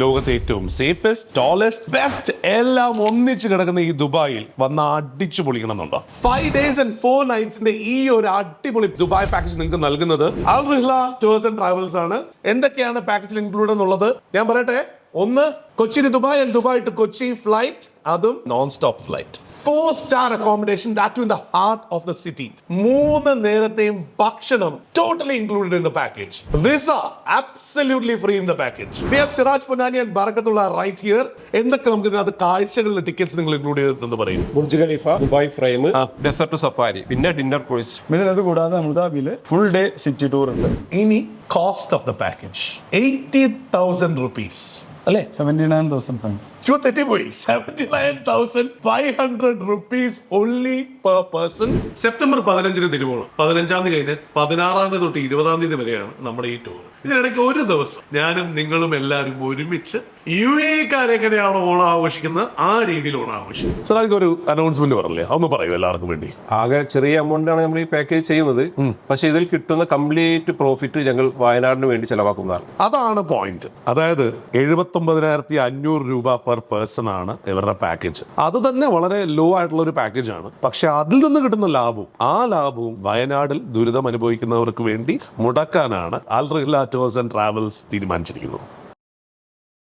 ലോകത്തെ ഏറ്റവും safest, tallest, best എല്ലാം ഒന്നിച്ച് കിടക്കുന്ന ഈ ദുബായിൽ വന്ന് അടിച്ചു പൊളിക്കണമെന്നുണ്ടോ? 5 days and 4 nights ഈ ഒരു അടിപൊളി ദുബായ് പാക്കേജ് നിങ്ങൾക്ക് നൽകുന്നത് Al Rihla tours and travels ആണ്. എന്തൊക്കെയാണ് പാക്കേജിൽ ഇൻക്ലൂഡ് എന്നുള്ളത് ഞാൻ പറയട്ടെ. ഒന്ന്, Kochi to Dubai and Dubai to Kochi flight, അതും non stop flight. 4-star accommodation, that too in the heart of the city. 3 നേരത്തെയും ഭക്ഷണം totally included in the package. Visa absolutely free in the package. We have Siraj Punani and Barakatullah right here. എന്തൊക്കെ നമുക്ക് ഇതിനകത്ത് കാഴ്ചകളുടെ tickets നിങ്ങൾ include ചെയ്തിട്ടുണ്ടെന്ന് പറയും. Burj Khalifa, Dubai frame, desert safari, പിന്നെ dinner cruise. ഇതിനത് കൂടാതെ അബുദാബിയില് ഫുൾ ഡേ സിറ്റി ടൂർ ഉണ്ട്. ഇനി cost of the package 80,000 rupees അല്ലേ? 79,500. തെറ്റിപ്പോയി. 79,500 rupees only per person. September 15 Thiruvonam, 15 കഴിഞ്ഞ് 16 തൊട്ട് 20 വരെയാണ് നമ്മുടെ ഈ ടൂർ. ഇതിനിടയ്ക്ക് ഒരു ദിവസം ഞാനും നിങ്ങളും എല്ലാവരും ഒരുമിച്ച് UAE-ക്കാരെ എങ്ങനെയാണോ ഓണം ആഘോഷിക്കുന്നത് ആ രീതിയിൽ ഓണം ആഘോഷിക്കും. സാർ, ഒരു അനൗൺസ്മെന്റ് പറഞ്ഞില്ലേ, അതൊന്ന് പറയൂ എല്ലാവർക്കും വേണ്ടി. ആകെ ചെറിയ എമൗണ്ട് ആണ് നമ്മൾ ഈ പാക്കേജ് ചെയ്യുന്നത്. പക്ഷെ ഇതിൽ കിട്ടുന്ന കംപ്ലീറ്റ് പ്രോഫിറ്റ് ഞങ്ങൾ വയനാടിന് വേണ്ടി ചെലവാക്കുന്നതാണ്. അതാണ് പോയിന്റ്. അതായത് 79,500 രൂപ പെർ പേഴ്സൺ ആണ് ഇവരുടെ പാക്കേജ്. അത് തന്നെ വളരെ ലോ ആയിട്ടുള്ള ഒരു പാക്കേജ് ആണ്. പക്ഷെ അതിൽ നിന്ന് കിട്ടുന്ന ലാഭവും ആ ലാഭവും വയനാടിൽ ദുരിതം അനുഭവിക്കുന്നവർക്ക് വേണ്ടി മുടക്കാനാണ് അൽ റിഹ്ല ടൂർസ് ആൻഡ് ട്രാവൽസ് തീരുമാനിച്ചിരിക്കുന്നത്.